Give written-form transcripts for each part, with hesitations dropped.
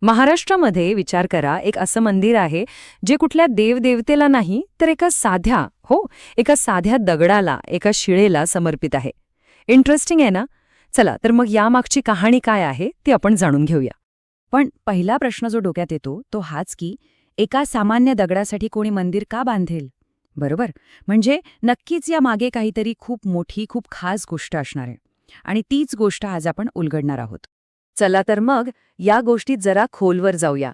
महाराष्ट्रामध्ये विचार करा, एक असं मंदिर आहे जे कुठल्या देवदेवतेला नाही तर एका साध्या दगडाला, एका शिळेला समर्पित आहे. इंटरेस्टिंग आहे ना? चला तर मग यामागची कहाणी काय आहे ती आपण जाणून घेऊया. पण पहिला प्रश्न जो डोक्यात येतो तो हाच की एका सामान्य दगडासाठी कोणी मंदिर का बांधेल? बरोबर, म्हणजे नक्कीच या मागे काहीतरी खूप मोठी, खूप खास गोष्ट असणार आहे. आणि तीच गोष्ट आज आपण उलगडणार आहोत. चला तर मग या गोष्टीत जरा खोलवर जाऊया.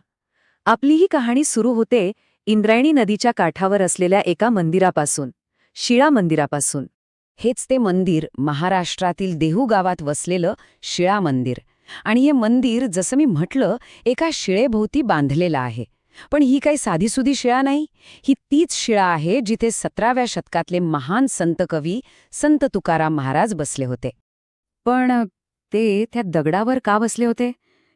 आपली ही कहाणी सुरू होते इंद्रायणी नदीच्या काठावर असलेल्या एका मंदिरापासून, शिळा मंदिरापासून. हेच ते मंदिर, महाराष्ट्रातील देहू गावात वसलेलं शिळा मंदिर. आणि हे मंदिर, जसं मी म्हटलं, एका शिळेभोवती बांधलेलं आहे. पण ही काही साधीसुधी शिळा नाही. ही तीच शिळा आहे जिथे 17व्या शतकातले महान संत कवी संत तुकाराम महाराज बसले होते. पण ते त्या दगडावर का बसले होते?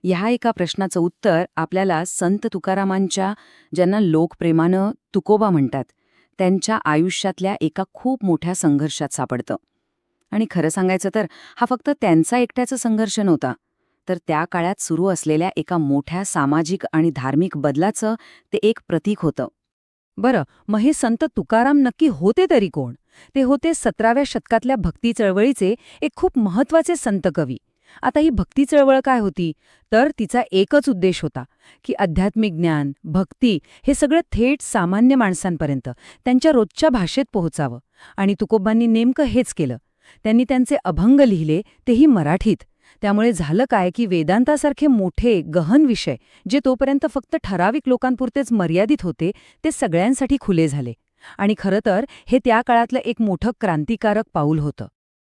ह्या एका प्रश्नाचं उत्तर आपल्याला संत तुकारामांच्या, ज्यांना लोक प्रेमानं तुकोबा म्हणतात, त्यांच्या आयुष्यातल्या एका खूप मोठ्या संघर्षात सापडतं. आणि खरं सांगायचं तर हा फक्त त्यांचा एकट्याचा संघर्ष नव्हता, तर त्या काळात सुरू असलेल्या एका मोठ्या सामाजिक आणि धार्मिक बदलाचं ते एक प्रतीक होतं. बरं, मग हे संत तुकाराम नक्की होते तरी कोण? ते होते 17व्या शतकातल्या भक्ती चळवळीचे एक खूप महत्वाचे संत कवी. आता ही भक्ती चळवळ काय होती? तर तिचा एकच उद्देश होता की आध्यात्मिक ज्ञान, भक्ती हे सगळं थेट सामान्य माणसांपर्यंत, त्यांच्या रोजच्या भाषेत पोहोचावं. आणि तुकोबांनी नेमकं हेच केलं. त्यांनी त्यांचे अभंग लिहिले, तेही मराठीत. त्यामुळे झालं काय की वेदांतासारखे मोठे, गहन विषय, जे तोपर्यंत फक्त ठराविक लोकांपुरतेच मर्यादित होते, ते सगळ्यांसाठी खुले झाले. आणि खरं तर हे त्या काळातलं एक मोठं क्रांतिकारक पाऊल होतं.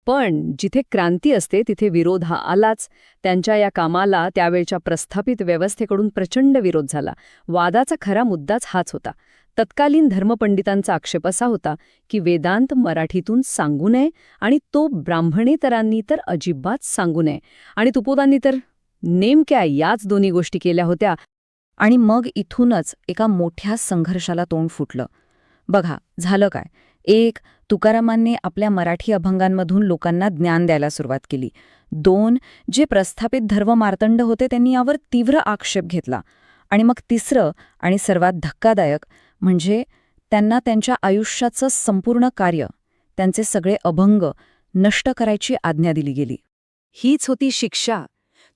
पण जिथे क्रांती असते तिथे विरोध हा आलाच. त्यांच्या या कामाला त्यावेळच्या प्रस्थापित व्यवस्थेकडून प्रचंड विरोध झाला. वादाचा खरा मुद्दाच हाच होता. तत्कालीन धर्मपंडितांचा आक्षेप असा होता की वेदांत मराठीतून सांगू नये, आणि तो ब्राह्मणेतरांनी तर अजिबात सांगू नये. आणि तुकोबांनी तर नेमक्या याच दोन्ही गोष्टी केल्या होत्या. आणि मग इथूनच एका मोठ्या संघर्षाला तोंड फुटलं. बघा, झालं काय? एक, तुकारामांनी आपल्या मराठी अभंगांमधून लोकांना ज्ञान द्यायला सुरुवात केली. 2, जे प्रस्थापित धर्ममार्तंड होते त्यांनी यावर तीव्र आक्षेप घेतला. आणि मग तिसरं आणि सर्वात धक्कादायक म्हणजे त्यांना त्यांच्या आयुष्याचं संपूर्ण कार्य, त्यांचे सगळे अभंग नष्ट करायची आज्ञा दिली गेली. हीच होती शिक्षा.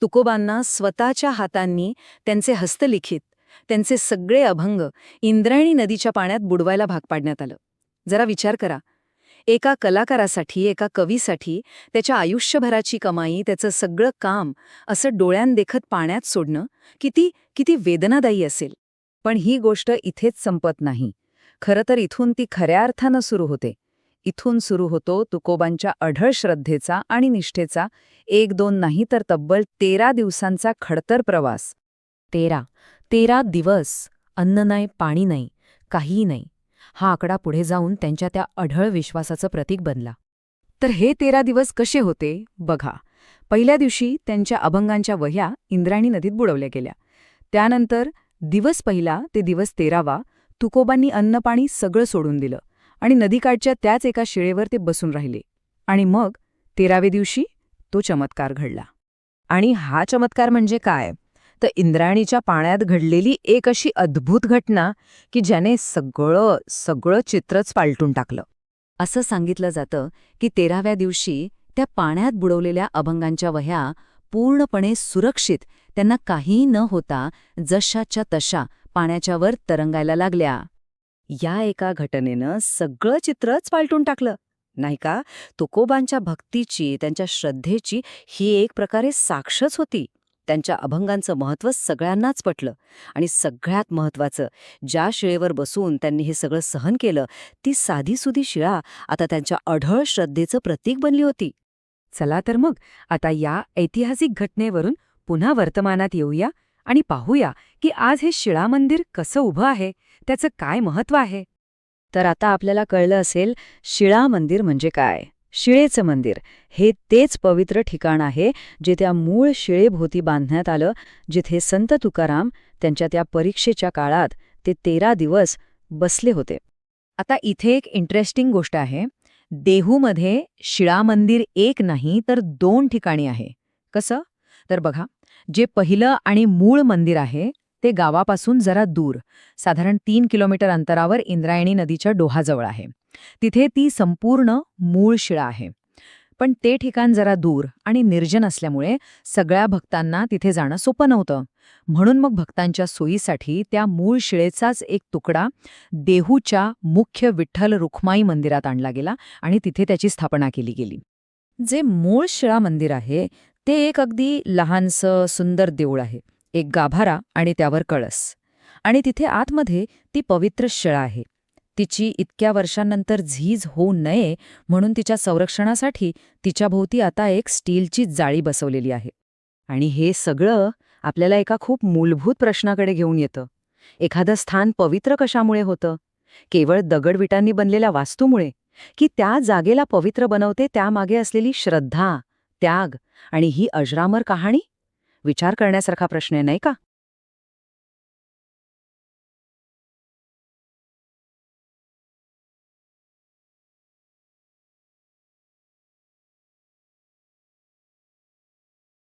तुकोबांना स्वतःच्या हातांनी त्यांचे हस्तलिखित, त्यांचे सगळे अभंग इंद्रायणी नदीच्या पाण्यात बुडवायला भाग पाडण्यात आलं. जरा विचार करा, एका कलाकारासाठी, एका कवीसाठी त्याच्या आयुष्यभराची कमाई, त्याचं सगळं काम असं डोळ्यांदेखत पाण्यात सोडणं किती किती वेदनादायी असेल. पण ही गोष्ट इथेच संपत नाही. खरं तर इथून ती खऱ्या अर्थानं सुरू होते. इथून सुरू होतो तुकोबांच्या अढळ श्रद्धेचा आणि निष्ठेचा 1-2 नाही तर तब्बल 13 दिवसांचा खडतर प्रवास. 13 दिवस, अन्न नाही, पाणी नाही, काहीही नाही. हा आकडा पुढे जाऊन त्यांच्या त्या अढळ विश्वासाचं प्रतीक बनला. तर हे 13 दिवस कसे होते बघा. पहिल्या दिवशी त्यांच्या अभंगांच्या वह्या इंद्रायणी नदीत बुडवल्या गेल्या. त्यानंतर दिवस पहिला ते दिवस 13वा तुकोबांनी अन्नपाणी सगळं सोडून दिलं आणि नदीकाठच्या त्याच एका शिळेवर ते बसून राहिले. आणि मग 13व्या दिवशी तो चमत्कार घडला. आणि हा चमत्कार म्हणजे काय? तर इंद्रायणीच्या पाण्यात घडलेली एक अशी अद्भुत घटना की ज्याने सगळं चित्रच पालटून टाकलं. असं सांगितलं जातं की 13व्या दिवशी त्या पाण्यात बुडवलेल्या अभंगांच्या वह्या पूर्णपणे सुरक्षित, त्यांना काहीही न होता जशाच्या तशा पाण्याच्या वर तरंगायला लागल्या. या एका घटनेनं सगळं चित्रच पालटून टाकलं, नाही का? तुकोबांच्या भक्तीची, त्यांच्या श्रद्धेची ही एक प्रकारे साक्षच होती. त्यांच्या अभंगांचं महत्त्व सगळ्यांनाच पटलं. आणि सगळ्यात महत्त्वाचं, ज्या शिळेवर बसून त्यांनी हे सगळं सहन केलं, ती साधीसुधी शिळा आता त्यांच्या अढळ श्रद्धेचं प्रतीक बनली होती. चला तर मग आता या ऐतिहासिक घटनेवरून पुन्हा वर्तमानात येऊया आणि पाहूया की आज हे शिळा मंदिर कसं उभं आहे, त्याचं काय महत्त्व आहे. तर आता आपल्याला कळलं असेल, शिळा मंदिर म्हणजे काय. शिळेचं मंदिर हे तेच पवित्र ठिकाण आहे जे त्या मूळ शिळेभोवती बांधण्यात आलं, जिथे संत तुकाराम त्यांच्या त्या परीक्षेच्या काळात ते 13 दिवस बसले होते. आता इथे एक इंटरेस्टिंग गोष्ट आहे. देहूमध्ये शिळा मंदिर एक नाही तर 2 ठिकाणी आहे. कसं? तर बघा, जे पहिलं आणि मूळ मंदिर आहे ते गावापासून जरा दूर, साधारण 3 किलोमीटर अंतरावर इंद्रायणी नदीच्या डोहाजवळ आहे. तिथे ती संपूर्ण मूळ शिळा आहे. पण ते ठिकाण जरा दूर आणि निर्जन असल्यामुळे सगळ्या भक्तांना तिथे जाणं सोपं नव्हतं. म्हणून मग भक्तांच्या सोयीसाठी त्या मूळ शिळेचाच एक तुकडा देहूच्या मुख्य विठ्ठल रुक्माई मंदिरात आणला गेला आणि तिथे त्याची स्थापना केली गेली. जे मूळ शिळा मंदिर आहे ते एक अगदी लहानसं सुंदर देऊळ आहे. एक गाभारा आणि त्यावर कळस. आणि तिथे आतमध्ये ती पवित्र शिळा आहे. तिची इतक्या वर्षांनंतर झीज होऊ नये म्हणून तिच्या संरक्षणासाठी तिच्याभोवती आता एक स्टीलची जाळी बसवलेली आहे. आणि हे सगळं आपल्याला एका खूप मूलभूत प्रश्नाकडे घेऊन येतं. एखादं स्थान पवित्र कशामुळे होतं? केवळ दगडविटांनी बनलेल्या वास्तूमुळे? की त्या जागेला पवित्र बनवते त्यामागे असलेली श्रद्धा, त्याग आणि ही अजरामर कहाणी? विचार करण्यासारखा प्रश्न आहे, नाही का?